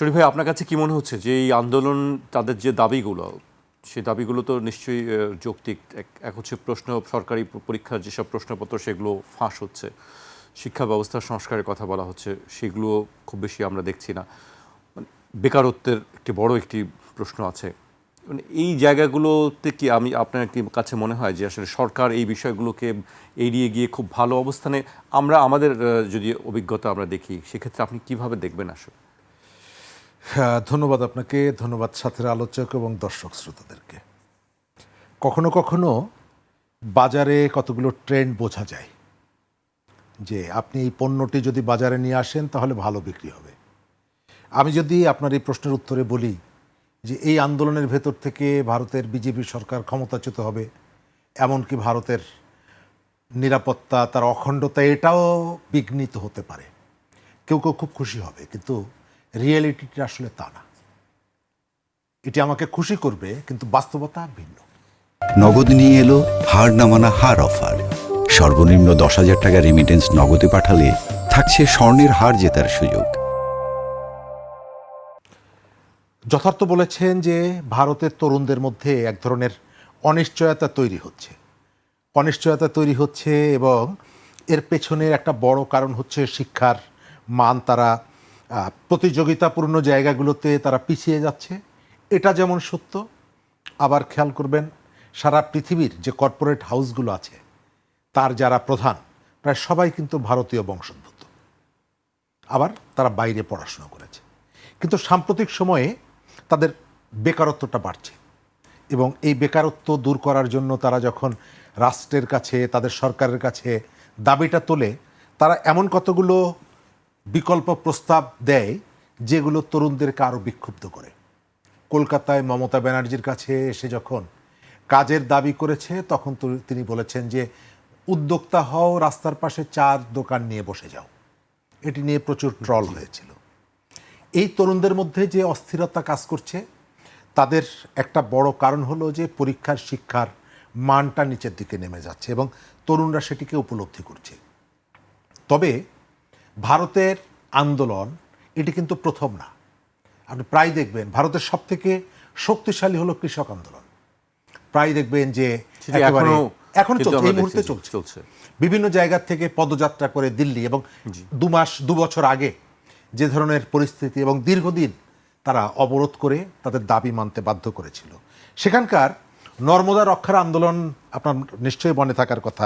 শরীফ ভাই, আপনার কাছে কি মনে হচ্ছে যে এই আন্দোলন, তাদের যে দাবিগুলো, সেই দাবিগুলো তো নিশ্চয়ই যৌক্তিক। এক হচ্ছে প্রশ্ন, সরকারি পরীক্ষার যেসব প্রশ্নপত্র সেগুলো ফাঁস হচ্ছে, শিক্ষা ব্যবস্থার সংস্কারের কথা বলা হচ্ছে, সেগুলো খুব বেশি আমরা দেখছি না। মানে বেকারত্বের একটি প্রশ্ন আছে। মানে এই জায়গাগুলোতে কি আপনার কি কাছে মনে হয় যে আসলে সরকার এই বিষয়গুলোকে এড়িয়ে গিয়ে খুব ভালো অবস্থানে, আমাদের যদি অভিজ্ঞতা আমরা দেখি, সেক্ষেত্রে আপনি কিভাবে দেখবেন আসলে? হ্যাঁ, ধন্যবাদ আপনাকে, ধন্যবাদ সাথের আলোচক এবং দর্শক শ্রোতাদেরকে। কখনো কখনো বাজারে কতগুলো ট্রেন্ড বোঝা যায় যে আপনি এই পণ্যটি যদি বাজারে নিয়ে আসেন তাহলে ভালো বিক্রি হবে। আমি যদি আপনার এই প্রশ্নের উত্তরে বলি যে এই আন্দোলনের ভেতর থেকে ভারতের বিজেপি সরকার ক্ষমতাচ্যুত হবে, এমনকি ভারতের নিরাপত্তা, তার অখণ্ডতা, এটাও বিঘ্নিত হতে পারে, কেউ কেউ খুব খুশি হবে, কিন্তু রিয়েলিটিটা আসলে তা না। এটি আমাকে খুশি করবে, কিন্তু বাস্তবতা ভিন্ন। নগদ নিয়ে এলো হার না মানা হার অফার। সর্বনিম্ন 10,000 টাকা রেমিটেন্স নগদে পাঠালে থাকছে স্বর্ণের হার জেতার সুযোগ। যথার্থ বলেছেন যে ভারতের তরুণদের মধ্যে এক ধরনের অনিশ্চয়তা তৈরি হচ্ছে এবং এর পেছনের একটা বড় কারণ হচ্ছে শিক্ষার মান। তারা প্রতিযোগিতাপূর্ণ জায়গাগুলোতে তারা পিছিয়ে যাচ্ছে, এটা যেমন সত্য। আবার খেয়াল করবেন, সারা পৃথিবীর যে কর্পোরেট হাউসগুলো আছে তার যারা প্রধান প্রায় সবাই কিন্তু ভারতীয় বংশোদ্ভূত, আবার তারা বাইরে পড়াশোনা করেছে। কিন্তু সাম্প্রতিক সময়ে তাদের বেকারত্বটা বাড়ছে এবং এই বেকারত্ব দূর করার জন্য তারা যখন রাষ্ট্রের কাছে, তাদের সরকারের কাছে দাবিটা তোলে, তারা এমন কতগুলো বিকল্প প্রস্তাব দেয় যেগুলো তরুণদেরকে আরও বিক্ষুব্ধ করে। কলকাতায় মমতা ব্যানার্জির কাছে এসে যখন কাজের দাবি করেছে, তখন তিনি বলেছেন যে উদ্যোক্তা হও, রাস্তার পাশে চার দোকান নিয়ে বসে যাও। এটি নিয়ে প্রচুর ট্রল হয়েছিল। এই তরুণদের মধ্যে যে অস্থিরতা কাজ করছে, তাদের একটা বড় কারণ হলো যে পরীক্ষার শিক্ষার মানটা নিচের দিকে নেমে যাচ্ছে এবং তরুণরা সেটিকে উপলব্ধি করছে। তবে ভারতের আন্দোলন এটি কিন্তু প্রথম না। আপনি প্রায় দেখবেন ভারতের সবথেকে শক্তিশালী হলো কৃষক আন্দোলন। প্রায় দেখবেন যে এখন চলছে, এই মুহূর্তে চলছে। বিভিন্ন জায়গা থেকে পদযাত্রা করে দিল্লি, এবং 2 বছর আগে যে ধরনের পরিস্থিতি এবং দীর্ঘদিন তারা অবরোধ করে তাদের দাবি মানতে বাধ্য করেছিল, সেখানকার নর্মদা রক্ষার আন্দোলন আপনার নিশ্চয়ই মনে থাকার কথা।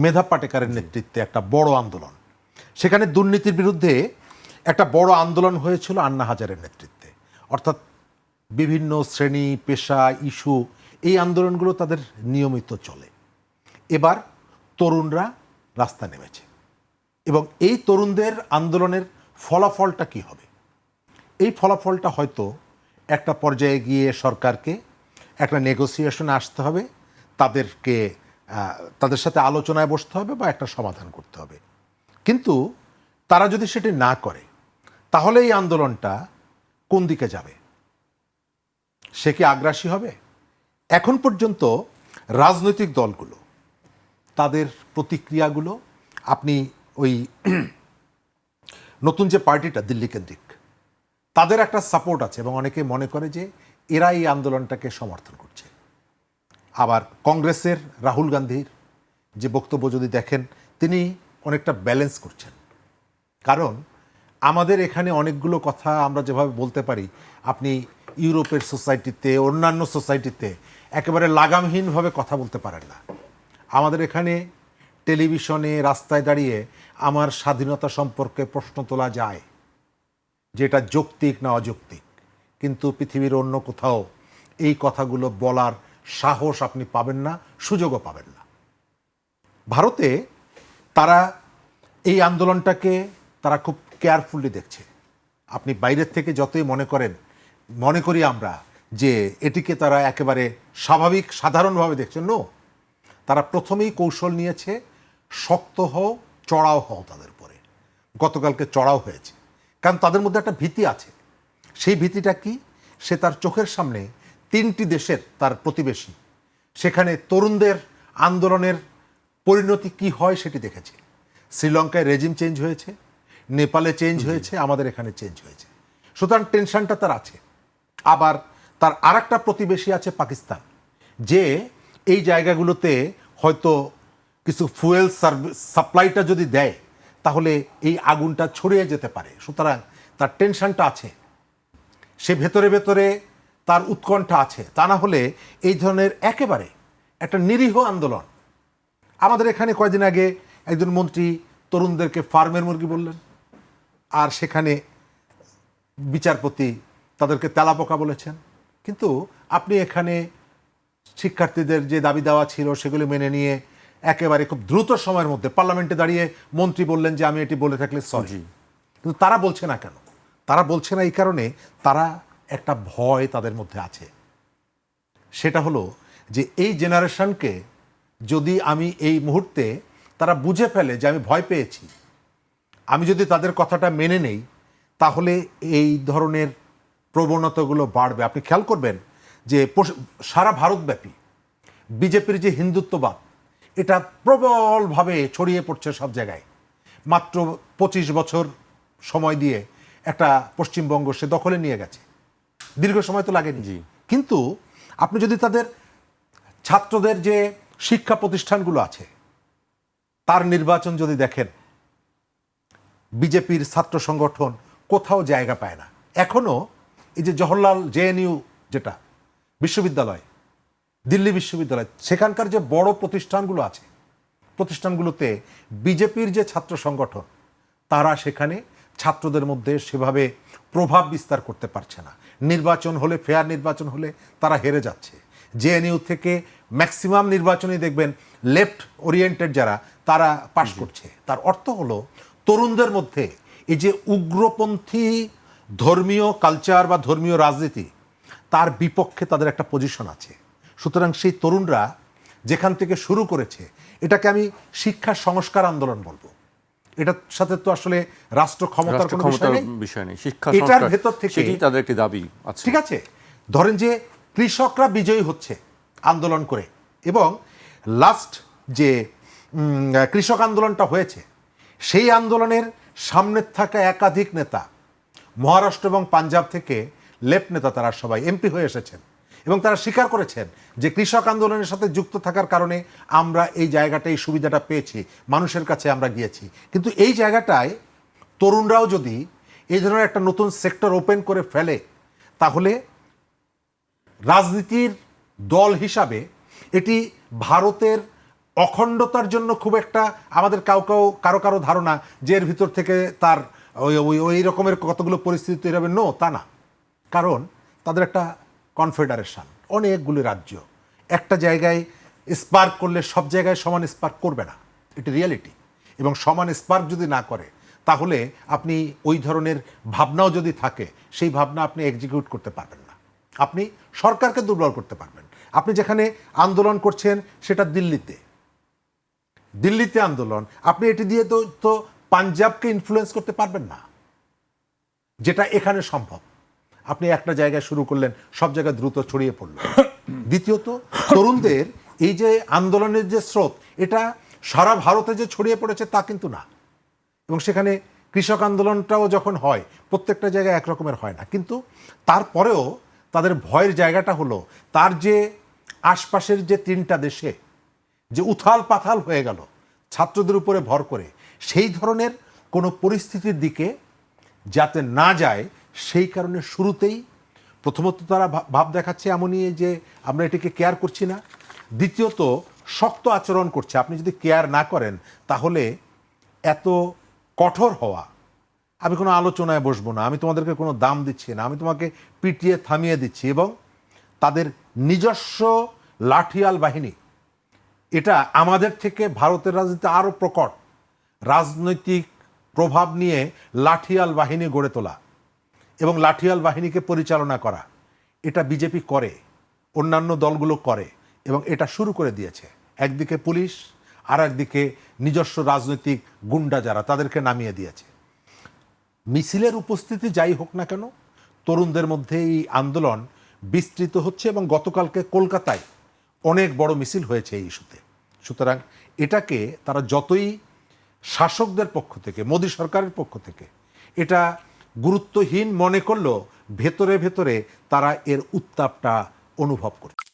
মেধা পাটেকারের নেতৃত্বে একটা বড় আন্দোলন, সেখানে দুর্নীতির বিরুদ্ধে একটা বড় আন্দোলন হয়েছিল আন্না হাজারের নেতৃত্বে। অর্থাৎ বিভিন্ন শ্রেণী, পেশা, ইস্যু, এই আন্দোলনগুলো তাদের নিয়মিত চলে। এবার তরুণরা রাস্তা নেমেছে এবং এই তরুণদের আন্দোলনের ফলাফলটা কি হবে? এই ফলাফলটা হয়তো একটা পর্যায়ে গিয়ে সরকারকে একটা নেগোসিয়েশনে আসতে হবে, তাদের সাথে আলোচনায় বসতে হবে বা একটা সমাধান করতে হবে। কিন্তু তারা যদি সেটি না করে, তাহলে এই আন্দোলনটা কোন দিকে যাবে? সে কি আগ্রাসী হবে? এখন পর্যন্ত রাজনৈতিক দলগুলো, তাদের প্রতিক্রিয়াগুলো, আপনি ওই নতুন যে পার্টিটা দিল্লি কেন্দ্রিক, তাদের একটা সাপোর্ট আছে এবং অনেকে মনে করে যে এরা এই আন্দোলনটাকে সমর্থন করছে। আবার কংগ্রেসের রাহুল গান্ধীর যে বক্তব্য যদি দেখেন, তিনি অনেকটা ব্যালেন্স করছেন। কারণ আমাদের এখানে অনেকগুলো কথা আমরা যেভাবে বলতে পারি, আপনি ইউরোপের সোসাইটিতে, অন্যান্য সোসাইটিতে একেবারে লাগামহীনভাবে কথা বলতে পারেন না। আমাদের এখানে টেলিভিশনে, রাস্তায় দাঁড়িয়ে আমার স্বাধীনতা সম্পর্কে প্রশ্ন তোলা যায়, যেটা যৌক্তিক না অযৌক্তিক, কিন্তু পৃথিবীর অন্য কোথাও এই কথাগুলো বলার সাহস আপনি পাবেন না, সুযোগও পাবেন না। ভারতে তারা এই আন্দোলনটাকে তারা খুব কেয়ারফুলি দেখছে। আপনি বাইরের থেকে যতই মনে করি আমরা যে এটিকে তারা একেবারে স্বাভাবিক, সাধারণভাবে দেখছেন, নো, তারা প্রথমেই কৌশল নিয়েছে, শক্ত হও, চড়াও হও তাদের উপরে। গতকালকে চড়াও হয়েছে, কারণ তাদের মধ্যে একটা ভীতি আছে। সেই ভীতিটা কি? সে তার চোখের সামনে 3টি দেশের তার প্রতিবেশী, সেখানে তরুণদের আন্দোলনের পরিণতি কি হয় সেটি দেখেছে। শ্রীলঙ্কায় রেজিম চেঞ্জ হয়েছে, নেপালে চেঞ্জ হয়েছে, আমাদের এখানে চেঞ্জ হয়েছে। সুতরাং টেনশনটা তার আছে। আবার তার আরেকটা প্রতিবেশী আছে পাকিস্তান, যে এই জায়গাগুলোতে হয়তো কিছু ফুয়েল সাপ্লাইটা যদি দেয় তাহলে এই আগুনটা ছড়িয়ে যেতে পারে। সুতরাং তার টেনশনটা আছে, সে ভেতরে ভেতরে তার উৎকণ্ঠা আছে। তা না হলে এই ধরনের একেবারে একটা নিরীহ আন্দোলন, আমাদের এখানে কয়েকদিন আগে একজন মন্ত্রী তরুণদেরকে ফার্মের মুরগি বললেন, আর সেখানে বিচারপতি তাদেরকে তেলাপোকা বলেছেন। কিন্তু আপনি এখানে শিক্ষার্থীদের যে দাবি দেওয়া ছিল সেগুলি মেনে নিয়ে একেবারে খুব দ্রুত সময়ের মধ্যে পার্লামেন্টে দাঁড়িয়ে মন্ত্রী বললেন যে আমি এটি বলে থাকলে সরি। কিন্তু তারা বলছে না কেন? তারা বলছে না এই কারণে তারা একটা ভয় তাদের মধ্যে আছে। সেটা হলো যে এই জেনারেশনকে যদি আমি এই মুহূর্তে তারা বুঝে ফেলে যে আমি ভয় পেয়েছি, আমি যদি তাদের কথাটা মেনে নেই তাহলে এই ধরনের প্রবণতাগুলো বাড়বে। আপনি খেয়াল করবেন যে সারা ভারতব্যাপী বিজেপির যে হিন্দুত্ববাদ, এটা প্রবলভাবে ছড়িয়ে পড়ছে সব জায়গায়। মাত্র 25 বছর সময় দিয়ে একটা পশ্চিমবঙ্গ সে দখলে নিয়ে গেছে, দীর্ঘ সময় তো লাগেনি। কিন্তু আপনি যদি তাদের ছাত্রদের যে শিক্ষা প্রতিষ্ঠানগুলো আছে তার নির্বাচন যদি দেখেন, বিজেপির ছাত্র সংগঠন কোথাও জায়গা পায় না। এখনো এই যে জওহরলাল জেএনইউ যেটা বিশ্ববিদ্যালয়, দিল্লি বিশ্ববিদ্যালয়, সেখানকার যে বড় প্রতিষ্ঠানগুলো আছে, প্রতিষ্ঠানগুলোতে বিজেপির যে ছাত্র সংগঠন তারা সেখানে ছাত্রদের মধ্যে সেভাবে প্রভাব বিস্তার করতে পারছে না। নির্বাচন হলে, ফেয়ার নির্বাচন হলে তারা হেরে যাচ্ছে। জেএনইউ থেকে ম্যাক্সিমাম নির্বাচনই দেখবেন লেফট ওরিয়েন্টেড যারা তারা পাশ করছে। তার অর্থ হলো তরুণদের মধ্যে এই যে উগ্রপন্থী ধর্মীয় কালচার বা ধর্মীয় রাজনীতি, তার বিপক্ষে তাদের একটা পজিশন আছে। সুতরাং সেই তরুণরা যেখান থেকে শুরু করেছে, এটাকে আমি শিক্ষা সংস্কার আন্দোলন বলবো। এটার সাথে তো আসলে রাষ্ট্র ক্ষমতার কোনো বিষয় নেই, শিক্ষা এটার ভেতর থেকে তাদের একটি দাবি আছে। ঠিক আছে, ধরেন যে কৃষকরা বিজয়ী হচ্ছে আন্দোলন করে, এবং লাস্ট যে কৃষক আন্দোলনটা হয়েছে সেই আন্দোলনের সামনের থাকা একাধিক নেতা মহারাষ্ট্র এবং পাঞ্জাব থেকে লেফট নেতা, তারা সবাই এমপি হয়ে এসেছেন এবং তারা স্বীকার করেছেন যে কৃষক আন্দোলনের সাথে যুক্ত থাকার কারণে আমরা এই জায়গাটা, এই সুবিধাটা পেয়েছি, মানুষের কাছে আমরা গিয়েছি। কিন্তু এই জায়গাটায় তরুণরাও যদি এই ধরনের একটা নতুন সেক্টর ওপেন করে ফেলে তাহলে রাজনীতির দল হিসাবে এটি ভারতের অখণ্ডতার জন্য খুব একটা আমাদের কারো কারো ধারণা যে এর ভিতর থেকে তার ওই রকমের কতগুলো পরিস্থিতি তৈরি হবে, নো, তা না। কারণ তাদের একটা কনফেডারেশন, অনেকগুলি রাজ্য একটা জায়গায় স্পার্ক করলে সব জায়গায় সমান স্পার্ক করবে না, এটি রিয়ালিটি। এবং সমান স্পার্ক যদি না করে তাহলে আপনি ওই ধরনের ভাবনাও যদি থাকে, সেই ভাবনা আপনি এক্সিকিউট করতে পারবেন না, আপনি সরকারকে দুর্বল করতে পারবেন। আপনি যেখানে আন্দোলন করছেন সেটা দিল্লিতে আন্দোলন, আপনি এটি দিয়ে তো পাঞ্জাবকে ইনফ্লুয়েন্স করতে পারবেন না, যেটা এখানে সম্ভব। আপনি একটা জায়গায় শুরু করলেন, সব জায়গায় দ্রুত ছড়িয়ে পড়ল। দ্বিতীয়ত, তরুণদের এই যে আন্দোলনের যে স্রোত, এটা সারা ভারতে যে ছড়িয়ে পড়েছে তা কিন্তু না। এবং সেখানে কৃষক আন্দোলনটাও যখন হয় প্রত্যেকটা জায়গায় একরকমের হয় না, কিন্তু তারপরেও তাদের ভয়ের জায়গাটা হলো তার যে আশপাশের যে 3টা দেশে যে উথাল পাথাল হয়ে গেল ছাত্রদের উপরে ভর করে, সেই ধরনের কোনো পরিস্থিতির দিকে যাতে না যায় সেই কারণে শুরুতেই প্রথমত তারা ভাব দেখাচ্ছে এমনই যে আমরা এটিকে কেয়ার করছি না। দ্বিতীয়ত, শক্ত আচরণ করছে। আপনি যদি কেয়ার না করেন তাহলে এত কঠোর হওয়া, আমি কোনো আলোচনায় বসবো না, আমি তোমাদেরকে কোনো দাম দিচ্ছি না, আমি তোমাকে পিটিয়ে থামিয়ে দিচ্ছি, এবং তাদের নিজস্ব লাঠিয়াল বাহিনী, এটা আমাদের থেকে ভারতের রাজনীতিতে আরও প্রকট রাজনৈতিক প্রভাব নিয়ে লাঠিয়াল বাহিনী গড়ে তোলা এবং লাঠিয়াল বাহিনীকে পরিচালনা করা, এটা বিজেপি করে, অন্যান্য দলগুলো করে, এবং এটা শুরু করে দিয়েছে। একদিকে পুলিশ, আর একদিকে নিজস্ব রাজনৈতিক গুন্ডা যারা, তাদেরকে নামিয়ে দিয়েছে। মিছিলের উপস্থিতি যাই হোক না কেন, তরুণদের মধ্যে এই আন্দোলন বিস্তৃত হচ্ছে, এবং গতকালকে কলকাতায় অনেক বড় মিছিল হয়েছে এই ইস্যুতে। সুতরাং এটাকে তারা যতই শাসকদের পক্ষ থেকে, মোদী সরকারের পক্ষ থেকে এটা গুরুত্বহীন মনে করলেও ভেতরে ভেতরে তারা এর উত্তাপটা অনুভব করছে।